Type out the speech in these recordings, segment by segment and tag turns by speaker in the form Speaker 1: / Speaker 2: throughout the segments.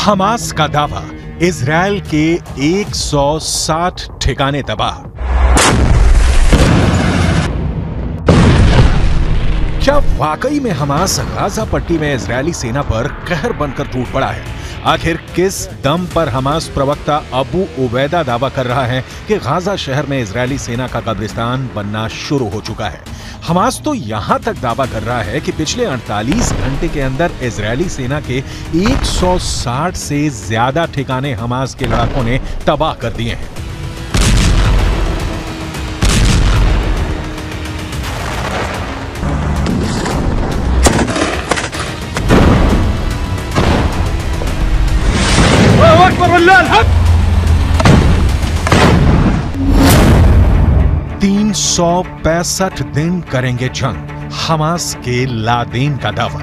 Speaker 1: Hamas का दावा, Israel के 160 ठिकाने तबाह। क्या वाकई में हमास गाजा पट्टी में इजरायली सेना पर कहर बनकर टूट पड़ा है? आखिर किस दम पर हमास प्रवक्ता अबू उबैदा दावा कर रहा है कि गाजा शहर में इजरायली सेना का कब्रिस्तान बनना शुरू हो चुका है? हमास तो यहां तक दावा कर रहा है कि पिछले 48 घंटे के अंदर इजरायली सेना के 160 से ज्यादा ठिकाने हमास के लड़ाकों ने तबाह कर दिए हैं। तीन 365 दिन करेंगे जंग, हमास के लादेन का दावा।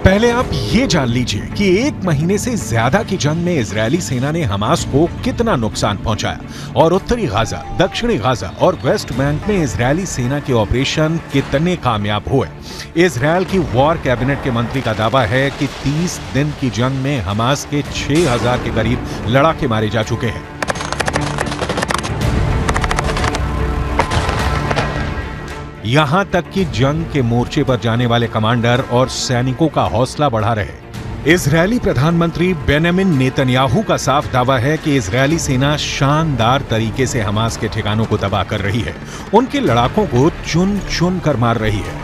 Speaker 1: पहले आप ये जान लीजिए कि 1 महीने से ज्यादा की जंग में इजरायली सेना ने हमास को कितना नुकसान पहुंचाया और उत्तरी गाजा, दक्षिणी गाजा और वेस्ट बैंक में इजरायली सेना के ऑपरेशन कितने कामयाब हुए। इजरायल की वॉर कैबिनेट के मंत्री का दावा है कि 30 दिन की जंग में हमास के 6000 के करीब लड़ाके मारे जा चुके हैं। यहां तक कि जंग के मोर्चे पर जाने वाले कमांडर और सैनिकों का हौसला बढ़ा रहे। इजरायली प्रधानमंत्री बेंजामिन नेतन्याहू का साफ दावा है कि इजरायली सेना शानदार तरीके से हमास के ठिकानों को तबाह कर रही है, उनके लड़ाकों को चुन चुन कर मार रही है।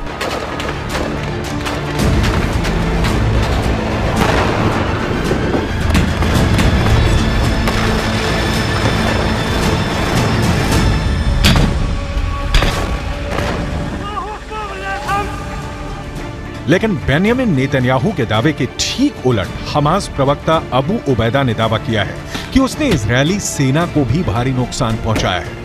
Speaker 1: लेकिन बेंजामिन नेतन्याहू के दावे के ठीक उलट हमास प्रवक्ता अबू उबैदा ने दावा किया है कि उसने इजरायली सेना को भी भारी नुकसान पहुंचाया है।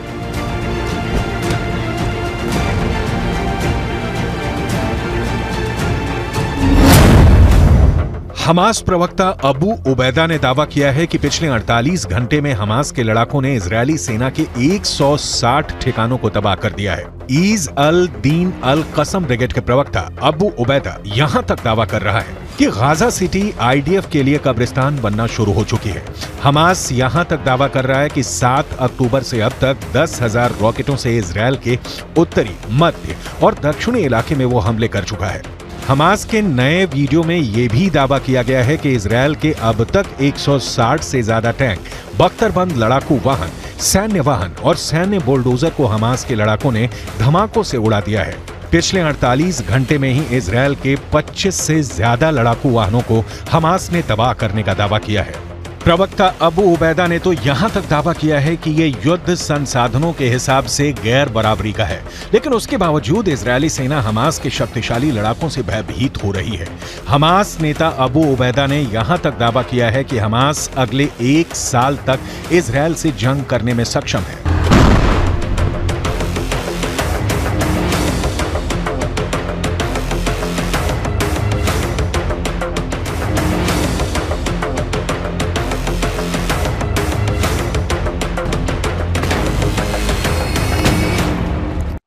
Speaker 1: हमास प्रवक्ता अबू उबैदा ने दावा किया है कि पिछले 48 घंटे में हमास के लड़ाकों ने इजरायली सेना के 160 ठिकानों को तबाह कर दिया है। ईज अल दीन अल कसम ब्रिगेड के प्रवक्ता अबू उबैदा यहां तक दावा कर रहा है कि गाजा सिटी आईडीएफ के लिए कब्रिस्तान बनना शुरू हो चुकी है। हमास यहां तक दावा कर रहा है कि 7 अक्टूबर से अब तक 10,000 रॉकेटों से इजरायल के उत्तरी, मध्य और दक्षिणी इलाके में वो हमले कर चुका है। हमास के नए वीडियो में यह भी दावा किया गया है कि इजरायल के अब तक 160 से ज्यादा टैंक, बख्तरबंद लड़ाकू वाहन, सैन्य वाहन और सैन्य बुलडोजर को हमास के लड़ाकों ने धमाकों से उड़ा दिया है। पिछले 48 घंटे में ही इजरायल के 25 से ज्यादा लड़ाकू वाहनों को हमास ने तबाह करने का दावा किया है। प्रवक्ता अबू उबैदा ने तो यहां तक दावा किया है कि यह युद्ध संसाधनों के हिसाब से गैर बराबरी का है, लेकिन उसके बावजूद इजरायली सेना हमास के शक्तिशाली लड़ाकों से भयभीत हो रही है। हमास नेता अबू उबैदा ने यहां तक दावा किया है कि हमास अगले 1 साल तक इजरायल से जंग करने में सक्षम है।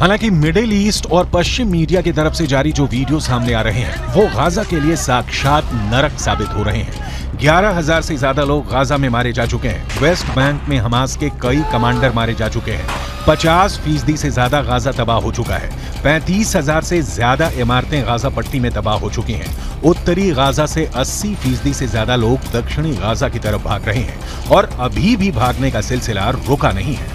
Speaker 1: हालांकि मिडिल ईस्ट और पश्चिम मीडिया की तरफ से जारी जो वीडियो सामने आ रहे हैं वो गाजा के लिए साक्षात नरक साबित हो रहे हैं। 11,000 से ज्यादा लोग गाजा में मारे जा चुके हैं। वेस्ट बैंक में हमास के कई कमांडर मारे जा चुके हैं। 50% से ज्यादा गाजा तबाह हो चुका है। 35,000 से ज्यादा इमारतें गाजा पट्टी में तबाह हो चुकी हैं। उत्तरी गाजा से 80% से ज्यादा लोग दक्षिणी गाजा की तरफ भाग रहे हैं और अभी भी भागने का सिलसिला रुका नहीं है।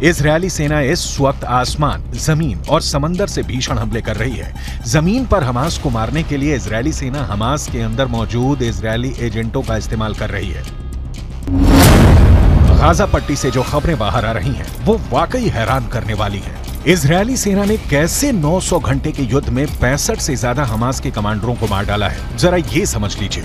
Speaker 1: इजरायली सेना इस वक्त आसमान, जमीन और समंदर से भीषण हमले कर रही है। जमीन पर हमास को मारने के लिए इजरायली सेना हमास के अंदर मौजूद इजरायली एजेंटों का इस्तेमाल कर रही है। गाजा पट्टी से जो खबरें बाहर आ रही हैं, वो वाकई हैरान करने वाली हैं। इजरायली सेना ने कैसे 900 घंटे के युद्ध में 65 से ज्यादा हमास के कमांडरों को मार डाला है, जरा ये समझ लीजिए।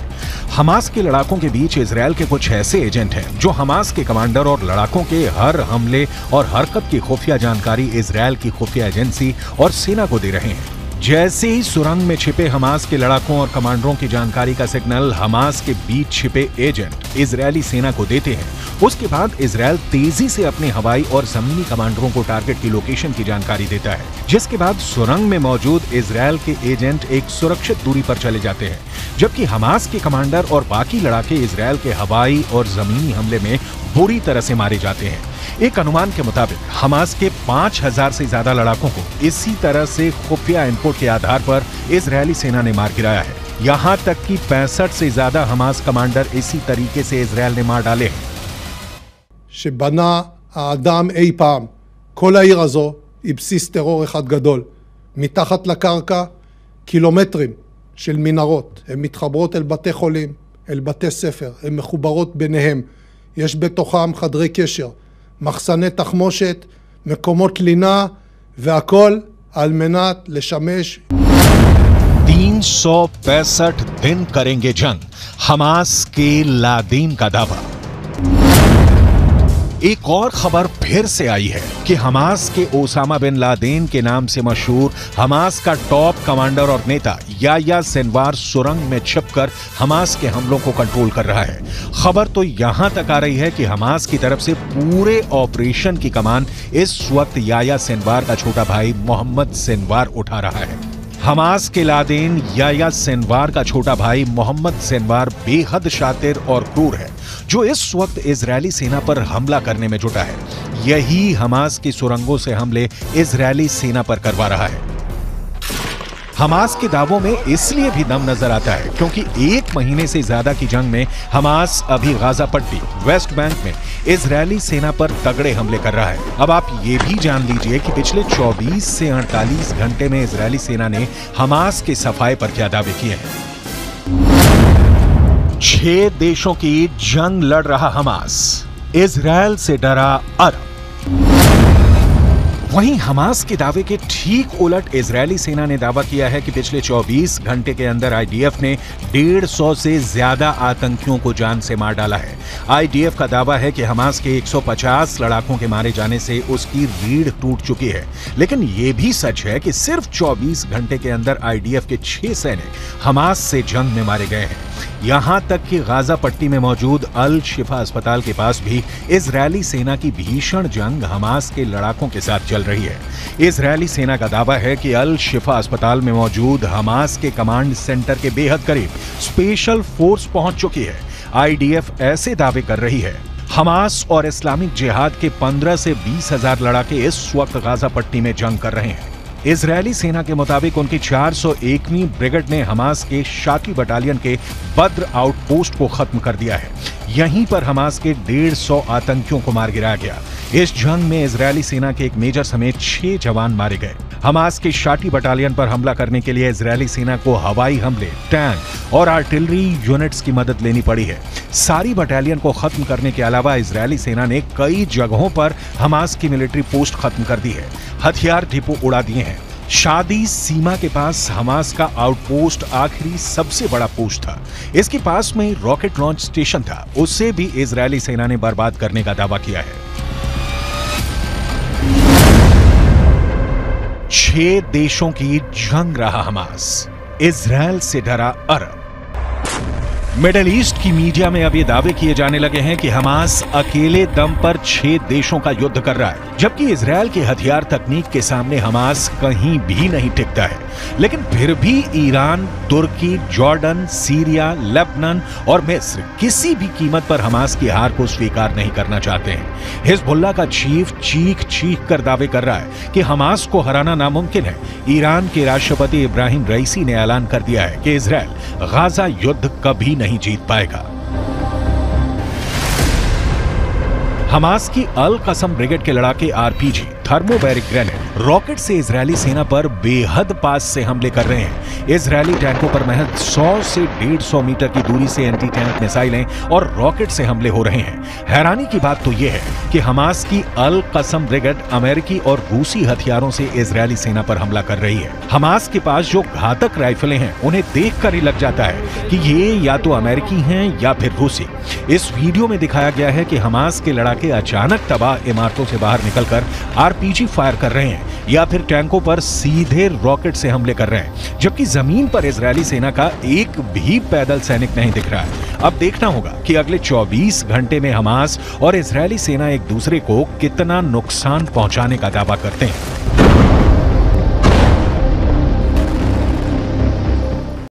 Speaker 1: हमास के लड़ाकों के बीच इजरायल के कुछ ऐसे एजेंट हैं जो हमास के कमांडर और लड़ाकों के हर हमले और हरकत की खुफिया जानकारी इजरायल की खुफिया एजेंसी और सेना को दे रहे हैं। जैसे ही सुरंग में छिपे हमास के लड़ाकों और कमांडरों की जानकारी का सिग्नल हमास के बीच छिपे एजेंट इजरायली सेना को देते हैं, उसके बाद इजरायल तेजी से अपने हवाई और जमीनी कमांडरों को टारगेट की लोकेशन की जानकारी देता है, जिसके बाद सुरंग में मौजूद इजरायल के एजेंट एक सुरक्षित दूरी पर चले जाते हैं, जबकि हमास के कमांडर और बाकी लड़ाके इजरायल के हवाई और जमीनी हमले में बुरी तरह से मारे जाते हैं। एक अनुमान के मुताबिक हमास के 5000 से ज्यादा लड़ाकों को इसी तरह से खुफिया इनपुट के आधार पर इजरायली सेना ने मार गिराया है। यहां तक कि 65 से ज्यादा हमास कमांडर इसी तरीके से इजरायल ने मार डाले हैं।
Speaker 2: שבנה האדם אי פעם. כל העיר הזו היא בסיס טרור אחד גדול. מתחת לקרקע קילומטרים של מנהרות. הן מתחברות אל בתי חולים, אל בתי ספר, הן מחוברות ביניהם. יש בתוכם חדרי קשר, מחסני תחמושת, מקומות לינה, והכל על מנת לשמש
Speaker 1: 365 दिन करेंगे जंग, हमास के लादेन का दावा। एक और खबर फिर से आई है कि हमास के ओसामा बिन लादेन के नाम से मशहूर हमास का टॉप कमांडर और नेता याह्या सिनवार सुरंग में छिपकर हमास के हमलों को कंट्रोल कर रहा है। खबर तो यहां तक आ रही है कि हमास की तरफ से पूरे ऑपरेशन की कमान इस वक्त याह्या सिनवार का छोटा भाई मोहम्मद सिनवार उठा रहा है। हमास के लादेन याह्या सिनवार का छोटा भाई मोहम्मद सिनवार बेहद शातिर और क्रूर है, जो इस वक्त इजरायली सेना पर हमला करने में जुटा है। यही हमास की सुरंगों से हमले इजरायली सेना पर करवा रहा है। हमास के दावों में इसलिए भी दम नजर आता है क्योंकि 1 महीने से ज्यादा की जंग में हमास अभी गाजा पट्टी, वेस्ट बैंक में इजरायली सेना पर तगड़े हमले कर रहा है। अब आप ये भी जान लीजिए कि पिछले 24 से 48 घंटे में इजरायली सेना ने हमास के सफाए पर क्या दावे किए हैं। 6 देशों की जंग लड़ रहा हमास, इजरायल से डरा अरब। वहीं हमास के दावे के ठीक उलट इजरायली सेना ने दावा किया है कि पिछले 24 घंटे के अंदर आईडीएफ ने 150 से ज्यादा आतंकियों को जान से मार डाला है। आईडीएफ का दावा है कि हमास के 150 लड़ाकों के मारे जाने से उसकी रीढ़ टूट चुकी है, लेकिन यह भी सच है कि सिर्फ 24 घंटे के अंदर आईडीएफ के 6 सैनिक हमास से जंग में मारे गए हैं। यहां तक कि गाजा पट्टी में मौजूद अल शिफा अस्पताल के पास भी इजरायली सेना की भीषण जंग हमास के लड़ाकों के साथ चल रही है। इजरायली सेना का दावा है कि अल शिफा अस्पताल में मौजूद हमास के कमांड सेंटर के बेहद करीब स्पेशल फोर्स पहुंच चुकी है। आईडीएफ ऐसे दावे कर रही है। हमास और इस्लामिक जिहाद के 15 से 20 हजार लड़ाके इस वक्त गाजा पट्टी में जंग कर रहे हैं। इजरायली सेना के मुताबिक उनकी 401वीं ब्रिगेड ने हमास के शाकी बटालियन के बद्र आउटपोस्ट को खत्म कर दिया है। यहीं पर हमास के 150 आतंकियों को मार गिराया गया। इस जंग में इजरायली सेना के एक मेजर समेत 6 जवान मारे गए। हमास के शाटी बटालियन पर हमला करने के लिए इजरायली सेना को हवाई हमले, टैंक और आर्टिलरी यूनिट्स की मदद लेनी पड़ी है। सारी बटालियन को खत्म करने के अलावा इजरायली सेना ने कई जगहों पर हमास की मिलिट्री पोस्ट खत्म कर दी है, हथियार डिपो उड़ा दिए हैं। शादी सीमा के पास हमास का आउटपोस्ट आखिरी सबसे बड़ा पोस्ट था। इसके पास में रॉकेट लॉन्च स्टेशन था, उसे भी इजरायली सेना ने बर्बाद करने का दावा किया है। 6 देशों की जंग रहा हमास, इजरायल से डरा अरब। मिडिल ईस्ट की मीडिया में अब ये दावे किए जाने लगे हैं कि हमास अकेले दम पर 6 देशों का युद्ध कर रहा है, जबकि इजरायल की हथियार तकनीक के सामने हमास कहीं भी नहीं टिकता है। लेकिन फिर भी ईरान, तुर्की, जॉर्डन, सीरिया, लेबनान और मिस्र किसी भी कीमत पर हमास की हार को स्वीकार नहीं करना चाहते हैं। हिजबुल्लाह का चीफ चीख चीख कर दावे कर रहा है कि हमास को हराना नामुमकिन है। ईरान के राष्ट्रपति इब्राहिम रईसी ने ऐलान कर दिया है कि इजरायल गाजा युद्ध कभी नहीं जीत पाएगा। हमास की अल कसम ब्रिगेड के लड़ाके आरपीजी, थर्मोबैरिक ग्रेनेड, रॉकेट से इजरायली सेना पर बेहद पास से हमले कर रहे हैं। इजरायली टैंकों पर महज 100 से 150 मीटर की दूरी से एंटी टैंक मिसाइलें और रॉकेट से हमले हो रहे हैं। हैरानी की बात तो यह है कि हमास की अल कसम ब्रिगेड अमेरिकी और रूसी हथियारों से इजरायली सेना पर हमला कर रही है। हमास के पास जो घातक राइफलें हैं उन्हें देखकर ही लग जाता है कि ये या तो अमेरिकी हैं या फिर रूसी। इस वीडियो में दिखाया गया है कि हमास के लड़ाके अचानक तबाह इमारतों से बाहर निकलकर आरपीजी फायर कर रहे हैं या फिर टैंकों पर सीधे रॉकेट से हमले कर रहे हैं, जबकि जमीन पर इजरायली सेना का एक भी पैदल सैनिक नहीं दिख रहा है। अब देखना होगा कि अगले 24 घंटे में हमास और इजरायली सेना एक दूसरे को कितना नुकसान पहुंचाने का दावा करते हैं।